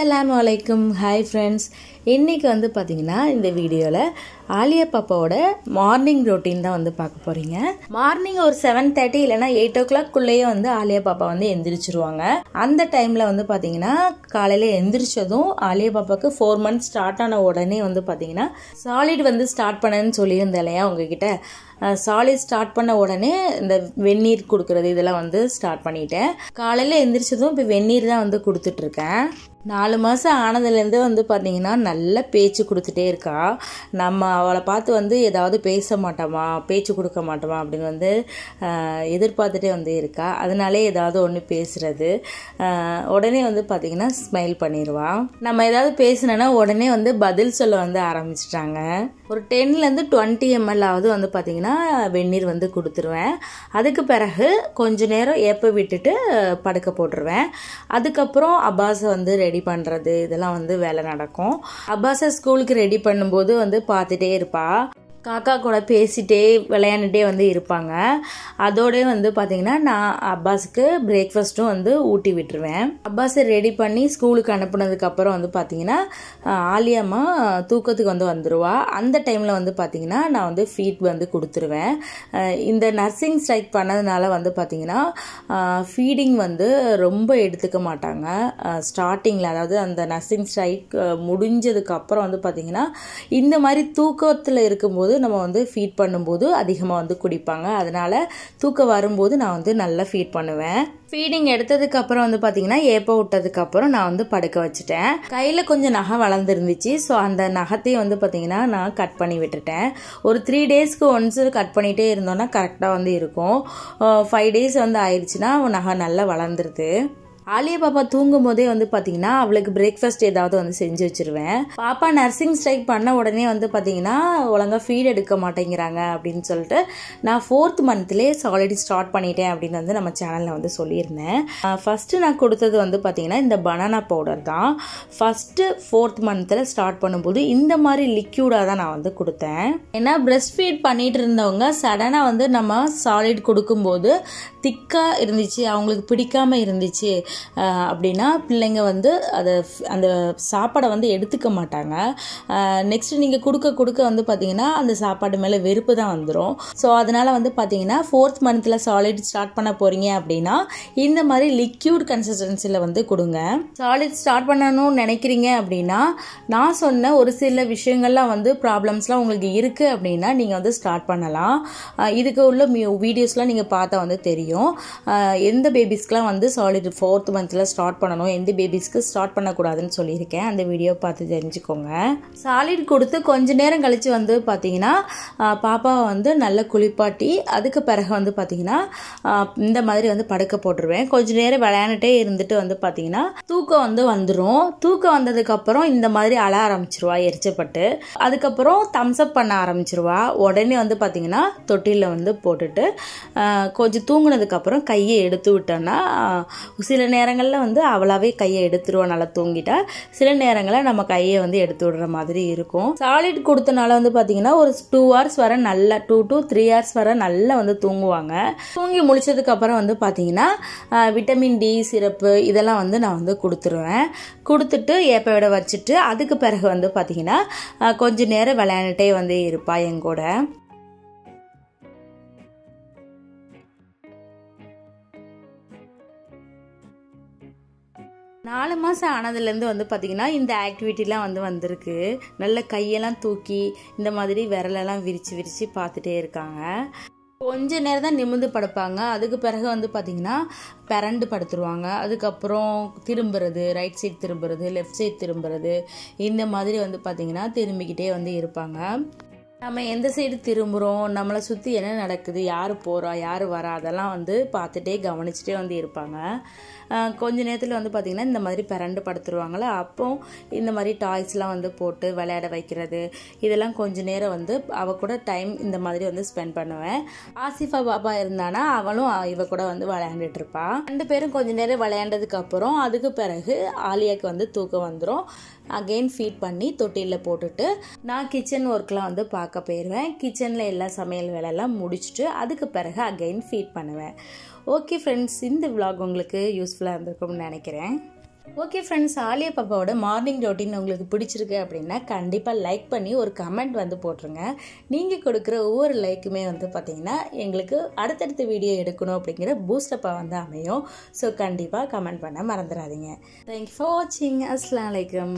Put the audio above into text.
அஸ்ஸலாமுஅலைக்கும். Hi friends, இன்றைக்கி வந்து பார்த்திங்கன்னா இந்த வீடியோவில் ஆலியா பாப்பாவோட மார்னிங் ரொட்டீன் தான் வந்து பார்க்க போகிறீங்க. மார்னிங் ஒரு 7:30 இல்லைனா 8 o'clock வந்து ஆலியா பாப்பா வந்து எந்திரிச்சிருவாங்க. அந்த டைமில் வந்து பார்த்திங்கன்னா காலையில் எந்திரிச்சதும் ஆலியா பாப்பாவுக்கு 4 months ஸ்டார்ட் ஆன உடனே வந்து பார்த்திங்கன்னா சாலிட் வந்து ஸ்டார்ட் பண்ணேன்னு சொல்லியிருந்தேன் இல்லையா உங்ககிட்ட. சாலிட் ஸ்டார்ட் பண்ண உடனே இந்த வெந்நீர் கொடுக்குறது இதெல்லாம் வந்து ஸ்டார்ட் பண்ணிட்டேன். காலையில் எந்திரிச்சதும் இப்போ வெந்நீர் தான் வந்து கொடுத்துட்ருக்கேன். 4 மாதம் ஆனதுலேருந்து வந்து பார்த்திங்கன்னா நல்ல பேச்சு கொடுத்துட்டே இருக்கா. நம்ம அவளை பார்த்து வந்து ஏதாவது பேச மாட்டோமா, பேச்சு கொடுக்க மாட்டோமா அப்படின்னு வந்து எதிர்பார்த்துட்டே வந்து இருக்கா. அதனாலே ஏதாவது ஒன்று பேசுகிறது, உடனே வந்து பார்த்திங்கன்னா ஸ்மைல் பண்ணிடுவா. நம்ம ஏதாவது பேசினோன்னா உடனே வந்து பதில் சொல்ல வந்து ஆரம்பிச்சிட்டாங்க. ஒரு 10 to 20 ml வந்து பார்த்திங்கன்னா வெந்நீர் வந்து கொடுத்துருவேன். அதுக்கு பிறகு கொஞ்ச நேரம் ஏப்ப விட்டுட்டு படுக்க போட்டுருவேன். அதுக்கப்புறம் அப்பாஸை வந்து ரெடி பண்ணுறது இதெல்லாம் வந்து வேலை நடக்கும். அப்பாஸை ஸ்கூலுக்கு ரெடி பண்ணும்போது வந்து பார்த்துட்டே இருப்பா. காக்கா கூட பேசிட்டே விளையாண்டுட்டே வந்து இருப்பாங்க. அதோட வந்து பார்த்திங்கன்னா நான் அப்பாஸுக்கு பிரேக்ஃபாஸ்ட்டும் வந்து ஊட்டி விட்டுருவேன். அப்பாஸை ரெடி பண்ணி ஸ்கூலுக்கு அனுப்புனதுக்கப்புறம் வந்து பார்த்திங்கன்னா ஆலியாம்மா தூக்கத்துக்கு வந்து வந்துடுவா. அந்த டைமில் வந்து பார்த்திங்கன்னா நான் வந்து ஃபீட் வந்து கொடுத்துருவேன். இந்த நர்சிங் ஸ்ட்ரைக் பண்ணதுனால வந்து பார்த்திங்கன்னா ஃபீடிங் வந்து ரொம்ப எடுத்துக்க மாட்டாங்க. ஸ்டார்டிங்கில் அதாவது அந்த நர்சிங் ஸ்ட்ரைக் முடிஞ்சதுக்கப்புறம் வந்து பார்த்திங்கன்னா இந்த மாதிரி தூக்கத்தில் இருக்கும்போது நம்ம வந்து ஃபீட் பண்ணும்போது அதிகமாக வந்து குடிப்பாங்க. அதனால தூக்கம் வரும்போது நான் வந்து நல்லா ஃபீட் பண்ணுவேன். ஃபீடிங் எடுத்ததுக்கு அப்புறம் வந்து பார்த்தீங்கன்னா ஏப்ப விட்டதுக்கு அப்புறம் நான் வந்து படுக்க வச்சுட்டேன். கையில் கொஞ்சம் நகை வளர்ந்துருந்துச்சு. ஸோ அந்த நகத்தையும் வந்து பார்த்தீங்கன்னா நான் கட் பண்ணி விட்டுட்டேன். ஒரு 3 daysக்கு ஒன்ஸ் கட் பண்ணிகிட்டே இருந்தோன்னா கரெக்டாக வந்து இருக்கும். 5 days வந்து ஆயிடுச்சுன்னா நகை நல்லா வளர்ந்துருது. ஆலியா பாப்பா தூங்கும் போதே வந்து பார்த்தீங்கன்னா அவளுக்கு பிரேக்ஃபாஸ்ட் ஏதாவது வந்து செஞ்சு வச்சிருவேன். பாப்பா நர்சிங் ஸ்ட்ரைக் பண்ண உடனே வந்து பார்த்தீங்கன்னா ஒழுங்காக ஃபீட் எடுக்க மாட்டேங்கிறாங்க அப்படின்னு சொல்லிட்டு நான் 4th monthலே சாலிட் ஸ்டார்ட் பண்ணிட்டேன் அப்படின்னு வந்து நம்ம சேனலில் வந்து சொல்லியிருந்தேன். ஃபஸ்ட்டு நான் கொடுத்தது வந்து பார்த்தீங்கன்னா இந்த பனானா பவுடர் தான். ஃபஸ்ட்டு 4th monthல ஸ்டார்ட் பண்ணும்போது இந்த மாதிரி லிக்யூடாக தான் நான் வந்து கொடுத்தேன். ஏன்னா பிரெஸ்ட் ஃபீட் பண்ணிட்டு இருந்தவங்க சடனாக வந்து நம்ம சாலிட் கொடுக்கும்போது திக்காக இருந்துச்சு, அவங்களுக்கு பிடிக்காம இருந்துச்சு அப்படின்னா பிள்ளைங்க வந்து அந்த சாப்பாடை வந்து எடுத்துக்க மாட்டாங்க. நெக்ஸ்ட் நீங்கள் கொடுக்க வந்து பார்த்தீங்கன்னா அந்த சாப்பாடு மேலே வெறுப்பு தான் வந்துடும். ஸோ அதனால் வந்து பார்த்தீங்கன்னா 4th monthல சாலிட் ஸ்டார்ட் பண்ண போகிறீங்க அப்படின்னா இந்த மாதிரி லிக்யூட் கன்சிஸ்டன்சியில் வந்து கொடுங்க. சாலிட் ஸ்டார்ட் பண்ணணும்னு நினைக்கிறீங்க அப்படின்னா நான் சொன்ன ஒரு சில விஷயங்கள்லாம் வந்து ப்ராப்ளம்ஸ்லாம் உங்களுக்கு இருக்குது அப்படின்னா நீங்கள் வந்து ஸ்டார்ட் பண்ணலாம். இதுக்கு உள்ள வீடியோஸ்லாம் நீங்கள் பார்த்தா வந்து தெரியும். எந்த பேபிஸ்க்கெலாம் வந்து சாலிட் 4th monthல ஸ்டார்ட் பண்ணணும், எந்த பேபிஸ்க்கு ஸ்டார்ட் பண்ணக்கூடாதுன்னு சொல்லியிருக்கேன். அந்த வீடியோ பார்த்து தெரிஞ்சுக்கோங்க. சாலிட் கொடுத்து கொஞ்ச நேரம் கழித்து வந்து பார்த்தீங்கன்னா பாப்பாவை வந்து நல்லா குளிப்பாட்டி அதுக்கு பிறகு வந்து பார்த்தீங்கன்னா இந்த மாதிரி வந்து படுக்க போட்டுருவேன். கொஞ்ச நேரம் விளையாண்டுட்டே இருந்துட்டு வந்து பார்த்தீங்கன்னா தூக்கம் வந்து வந்துடும். தூக்கம் வந்ததுக்கப்புறம் இந்த மாதிரி அழ ஆரம்பிச்சிருவா எரிச்சப்பட்டு. அதுக்கப்புறம் தம்ஸ்அப் பண்ண ஆரம்பிச்சிருவா. உடனே வந்து பார்த்தீங்கன்னா தொட்டிலில் வந்து போட்டுட்டு கொஞ்சம் தூங்குனதுக்கப்புறம் கையை எடுத்து விட்டோன்னா சில நேரங்களில் வந்து அவளாவே கையை எடுத்துருவா நல்லா தூங்கிட்டா. சில நேரங்களில் நம்ம கையை வந்து எடுத்து விடுற மாதிரி இருக்கும். சாலிட் கொடுத்தனால வந்து பார்த்தீங்கன்னா ஒரு 2 hours வரை நல்லா 2 to 3 hours வரை நல்லா வந்து தூங்குவாங்க. தூங்கி முடிச்சதுக்கு அப்புறம் வந்து பார்த்தீங்கன்னா விட்டமின் டி சிரப்பு இதெல்லாம் வந்து நான் வந்து கொடுத்துருவேன். கொடுத்துட்டு ஏப்ப விட வச்சுட்டு அதுக்கு பிறகு வந்து பார்த்தீங்கன்னா கொஞ்ச நேரம் விளையாண்டுட்டே வந்து இருப்பா எங்கூட. 4 மாதம் ஆனதுலேருந்து வந்து பார்த்திங்கன்னா இந்த ஆக்டிவிட்டிலாம் வந்து வந்திருக்கு. நல்ல கையெல்லாம் தூக்கி இந்த மாதிரி விரலெல்லாம் விரித்து பார்த்துட்டே இருக்காங்க. கொஞ்ச நேரம் தான் நிமிர்ந்து படுப்பாங்க. அதுக்கு பிறகு வந்து பார்த்திங்கன்னா பிறண்டு படுத்துருவாங்க. அதுக்கப்புறம் திரும்புறது, ரைட் சைட் திரும்புறது, லெஃப்ட் சைட் திரும்புறது, இந்த மாதிரி வந்து பார்த்திங்கன்னா திரும்பிக்கிட்டே வந்து இருப்பாங்க. நம்ம எந்த சைடு திரும்புகிறோம், நம்மளை சுற்றி என்ன நடக்குது, யார் போகிறா யார் வரா அதெல்லாம் வந்து பார்த்துட்டே கவனிச்சுட்டே வந்து இருப்பாங்க. கொஞ்ச நேரத்தில் வந்து பார்த்திங்கன்னா இந்த மாதிரி பிறண்டு படுத்துருவாங்களே, அப்போ இந்த மாதிரி டாய்ஸ்லாம் வந்து போட்டு விளையாட வைக்கிறது இதெல்லாம் கொஞ்ச நேரம் வந்து அவள் கூட டைம் இந்த மாதிரி வந்து ஸ்பெண்ட் பண்ணுவேன். ஆசிஃபா பாப்பா இருந்தானா அவளும் இவ கூட வந்து விளையாண்டுட்டு இருப்பா. 2 பேரும் கொஞ்ச நேரம் விளையாண்டதுக்கப்புறம் அதுக்கு பிறகு ஆலியாவுக்கு வந்து தூக்கம் வந்துடும். அகெயின் ஃபீட் பண்ணி தொட்டிலில் போட்டுட்டு நான் கிச்சன் ஒர்க்லாம் வந்து பார்க்க போயிடுவேன். கிச்சனில் எல்லா சமையல் வேலையெல்லாம் முடிச்சுட்டு அதுக்கு பிறகு அகெயின் ஃபீட் பண்ணுவேன். ஓகே ஃப்ரெண்ட்ஸ், இந்த விலாக் உங்களுக்கு யூஸ்ஃபுல்லாக இருந்திருக்கும்னு நினைக்கிறேன். ஓகே ஃப்ரெண்ட்ஸ், ஆலியா பாப்பாவோட மார்னிங் ரொட்டீன் உங்களுக்கு பிடிச்சிருக்கு அப்படின்னா கண்டிப்பாக லைக் பண்ணி ஒரு கமெண்ட் வந்து போட்டுருங்க. நீங்கள் கொடுக்குற ஒவ்வொரு லைக்குமே வந்து பார்த்தீங்கன்னா எங்களுக்கு அடுத்தடுத்த வீடியோ எடுக்கணும் அப்படிங்கிற பூஸ்டப்பாக வந்து அமையும். ஸோ கண்டிப்பாக கமெண்ட் பண்ண மறந்துடாதீங்க. தேங்க்யூ ஃபார் வாட்சிங். அஸ்ஸலாமு அலைக்கும்.